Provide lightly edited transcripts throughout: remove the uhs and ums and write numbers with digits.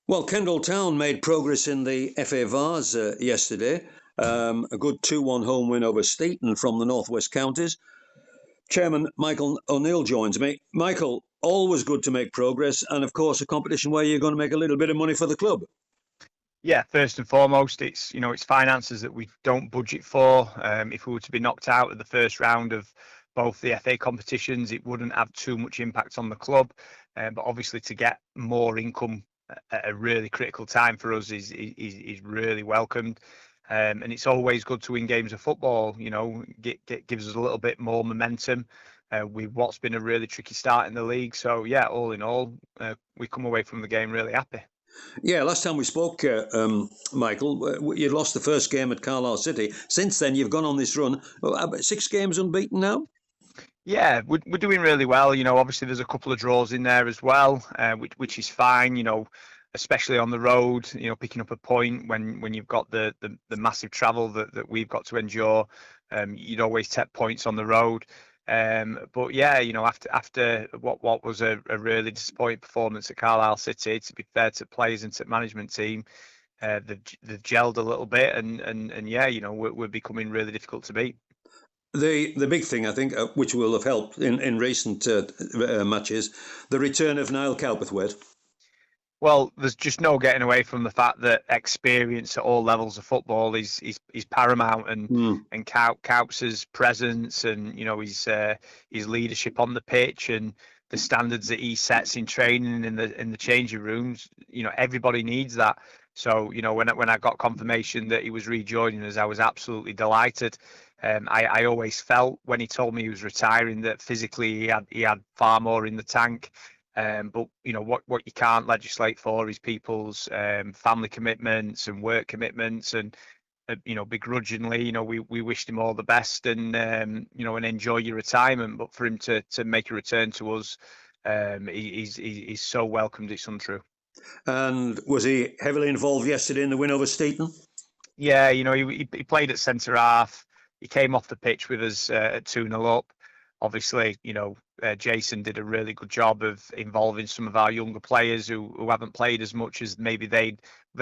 Well, Kendall Town made progress in the FA Vase yesterday. A good 2-1 home win over Steaton from the Northwest Counties. Chairman Michael O'Neill joins me. Michael, always good to make progress, and of course a competition where you're going to make a little bit of money for the club. Yeah, first and foremost, it's finances that we don't budget for. If we were to be knocked out of the first round of both the FA competitions, it wouldn't have too much impact on the club. But obviously, to get more income at a really critical time for us is really welcomed. And it's always good to win games of football. Gives us a little bit more momentum with what's been a really tricky start in the league. So yeah, all in all, we come away from the game really happy. Yeah, last time we spoke, Michael, you lost the first game at Carlisle City. Since then, you've gone on this run. About 6 games unbeaten now? Yeah, we're doing really well. Obviously there's a couple of draws in there as well, which is fine. Especially on the road. Picking up a point when you've got the massive travel that we've got to endure. You'd always take points on the road. But yeah, after what was a really disappointing performance at Carlisle City, to be fair to players and to management team, they've gelled a little bit, and yeah, we're becoming really difficult to beat. The big thing, I think, which will have helped in recent matches, the return of Niall Calperthwaite. Well, there's just no getting away from the fact that experience at all levels of football is paramount, and Cowps's presence and his leadership on the pitch and the standards that he sets in training in the changing rooms. Everybody needs that. So when I got confirmation that he was rejoining us, I was absolutely delighted. I always felt when he told me he was retiring that physically he had far more in the tank. But what you can't legislate for is people's family commitments and work commitments, and begrudgingly, we wished him all the best, and and enjoy your retirement. But for him to make a return to us, he's so welcomed. It's untrue. And was he heavily involved yesterday in the win over Steaton? Yeah, he played at centre half. He came off the pitch with us at 2-0 up. Obviously, Jason did a really good job of involving some of our younger players who haven't played as much as maybe they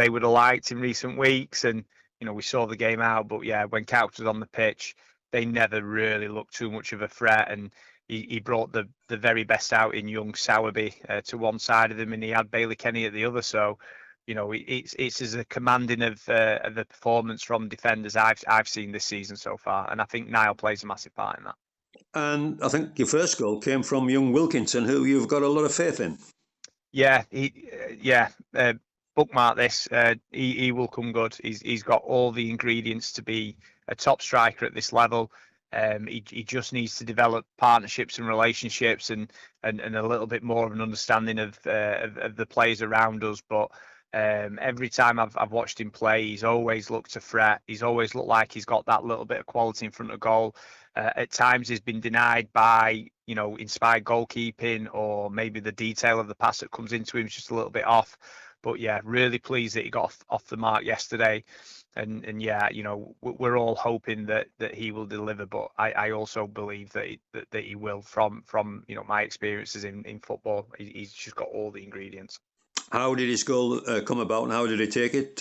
would have liked in recent weeks. And, we saw the game out. But yeah, when Couch was on the pitch, they never really looked too much of a threat. And he brought the very best out in young Sowerby to one side of him, and he had Bailey Kenny at the other. So, it's as a commanding of a performance from defenders I've seen this season so far. And I think Niall plays a massive part in that. And I think your first goal came from young Wilkinson, who you've got a lot of faith in. Yeah, bookmark this. He will come good. He's got all the ingredients to be a top striker at this level. He just needs to develop partnerships and relationships and a little bit more of an understanding of the players around us. But every time I've watched him play, he's always looked to threat. He's always looked like he's got that little bit of quality in front of goal. At times he's been denied by inspired goalkeeping, or maybe the detail of the pass that comes into him is just a little bit off. But yeah, really pleased that he got off the mark yesterday. And yeah, we're all hoping that he will deliver, but I also believe that he will from my experiences in football. He's just got all the ingredients. How did his goal come about, and how did he take it,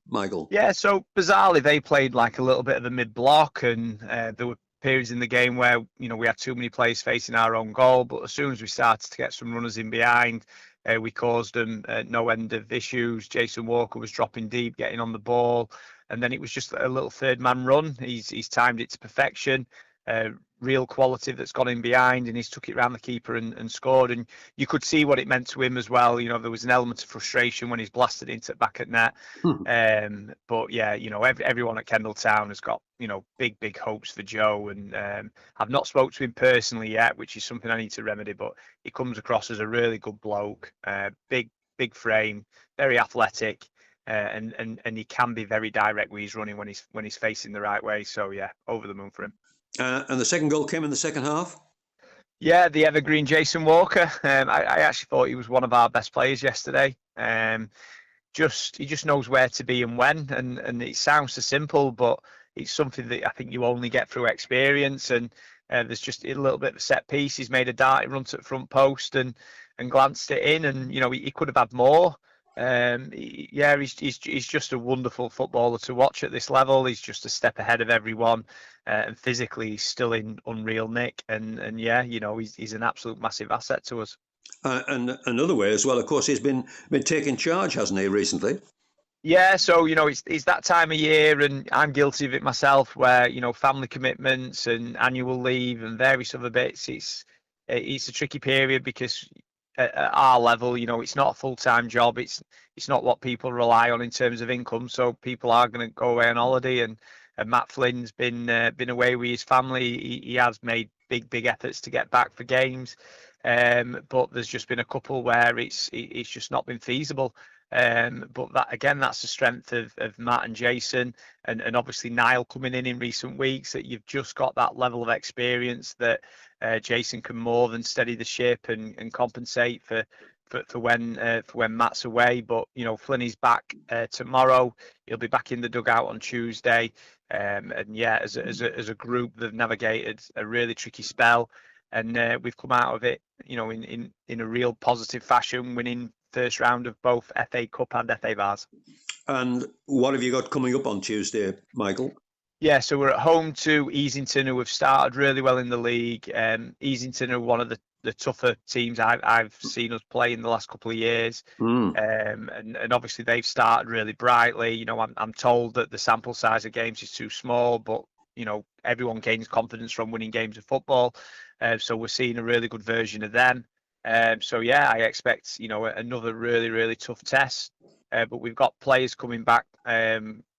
Michael? Yeah, so bizarrely they played like a little bit of a mid-block, and there were periods in the game where we had too many players facing our own goal. But as soon as we started to get some runners in behind, we caused them no end of issues. Jason Walker was dropping deep, getting on the ball, and then it was just a little third man run. He's timed it to perfection. Real quality that's gone in behind, and he's took it around the keeper and scored. And you could see what it meant to him as well. There was an element of frustration when he's blasted into back at net. But yeah, everyone at Kendall Town has got big hopes for Joe, and I've not spoke to him personally yet, which is something I need to remedy. But he comes across as a really good bloke, big frame, very athletic. And he can be very direct when he's running, when he's facing the right way. So yeah, over the moon for him. And the second goal came in the second half? Yeah, the evergreen Jason Walker. I actually thought he was one of our best players yesterday. He just knows where to be and when. And it sounds so simple, but it's something that I think you only get through experience. And there's just a little bit of a set piece. He's made a darting run to the front post and glanced it in. And he could have had more. Yeah, he's just a wonderful footballer to watch at this level. He's just a step ahead of everyone, and physically he's still in unreal nick. And yeah, he's an absolute massive asset to us. And another way as well, of course, he's been taking charge, hasn't he, recently? Yeah, so it's that time of year, and I'm guilty of it myself, where family commitments and annual leave and various other bits. It's a tricky period because at our level, it's not a full-time job. It's not what people rely on in terms of income. So people are going to go away on holiday, and Matt Flynn's been away with his family. He has made big efforts to get back for games, but there's just been a couple where it's just not been feasible. But that again, that's the strength of Matt and Jason, and obviously Niall coming in recent weeks. That you've just got that level of experience that Jason can more than steady the ship and compensate for when Matt's away. But Flynn is back tomorrow. He'll be back in the dugout on Tuesday. And yeah, as a group, they've navigated a really tricky spell, and we've come out of it, in a real positive fashion, winning first round of both FA Cup and FA Vase. And what have you got coming up on Tuesday, Michael? Yeah, so we're at home to Easington, who have started really well in the league. Easington are one of the tougher teams I've seen us play in the last couple of years. And obviously they've started really brightly. I'm told that the sample size of games is too small, but everyone gains confidence from winning games of football. So we're seeing a really good version of them. So yeah, I expect another really tough test. But we've got players coming back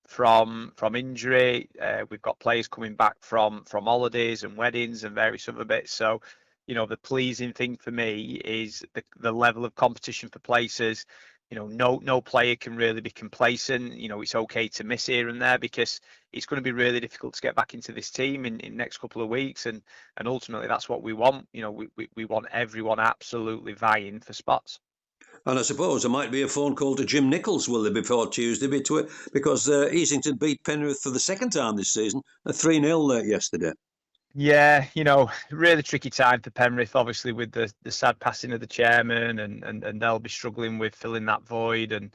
from injury. We've got players coming back from holidays and weddings and various other bits. So the pleasing thing for me is the level of competition for places. No player can really be complacent. It's okay to miss here and there because it's going to be really difficult to get back into this team in next couple of weeks, and ultimately that's what we want. We want everyone absolutely vying for spots. And I suppose there might be a phone call to Jim Nichols, will there, before Tuesday, because Easington beat Penrith for the second time this season, a 3-0 yesterday. Yeah, really tricky time for Penrith, obviously with the sad passing of the chairman, and they'll be struggling with filling that void, and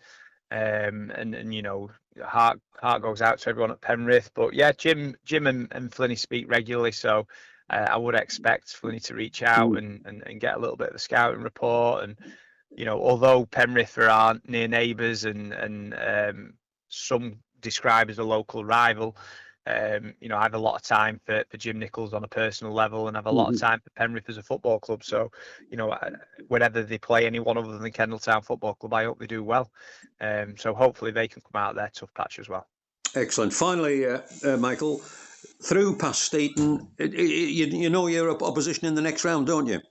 heart goes out to everyone at Penrith. But yeah, Jim and Flinny speak regularly, so I would expect Flinny to reach out and get a little bit of the scouting report. And although Penrith are near neighbours and some describe as a local rival, I have a lot of time for Jim Nichols on a personal level, and have a lot of time for Penrith as a football club. So, whenever they play anyone other than the Kendalltown Football Club, I hope they do well. So hopefully they can come out of their tough patch as well. Excellent. Finally, Michael, through past Staten, you know your opposition in the next round, don't you?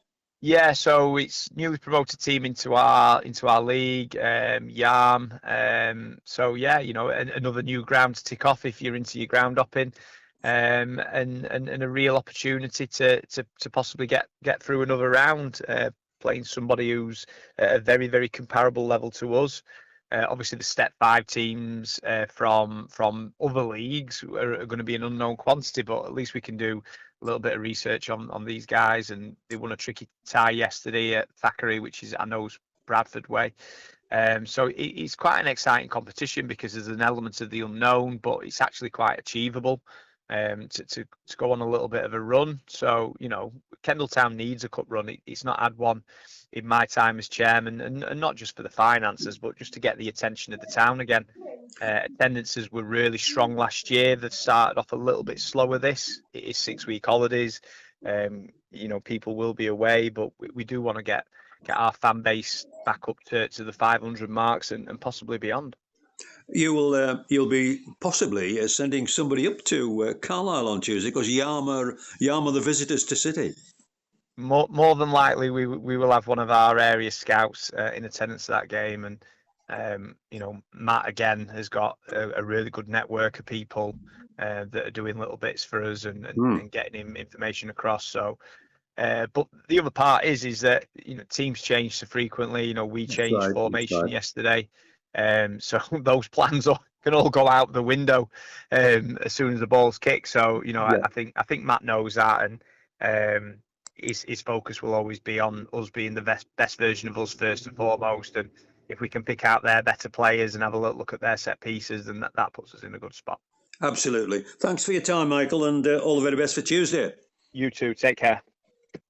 Yeah, so it's newly promoted team into our league, Yarm. So yeah, another new ground to tick off if you're into your ground hopping, and a real opportunity to possibly get through another round, playing somebody who's at a very comparable level to us. Obviously, the Step 5 teams from other leagues are going to be an unknown quantity, but at least we can do a little bit of research on these guys. And they won a tricky tie yesterday at Thackeray, which is, I know, Bradford way. So it's quite an exciting competition because there's an element of the unknown, but it's actually quite achievable to go on a little bit of a run. So, Kendalltown needs a cup run. It's not had one in my time as chairman, and not just for the finances, but just to get the attention of the town again. Attendances were really strong last year. They started off a little bit slower this. It is 6-week holidays. People will be away, but we do want to get our fan base back up to the 500 marks and possibly beyond. You'll be possibly sending somebody up to Carlisle on Tuesday, because Yarm are the visitors to City. More than likely, we will have one of our area scouts in attendance at that game, and Matt again has got a really good network of people that are doing little bits for us and getting him information across. So, but the other part is that teams change so frequently. We changed formation yesterday, so those plans can all go out the window as soon as the ball's kicked. So I think Matt knows that, and his focus will always be on us being the best version of us first and foremost. And if we can pick out their better players and have a look at their set pieces, then that puts us in a good spot. Absolutely. Thanks for your time, Michael, and all the very best for Tuesday. You too. Take care.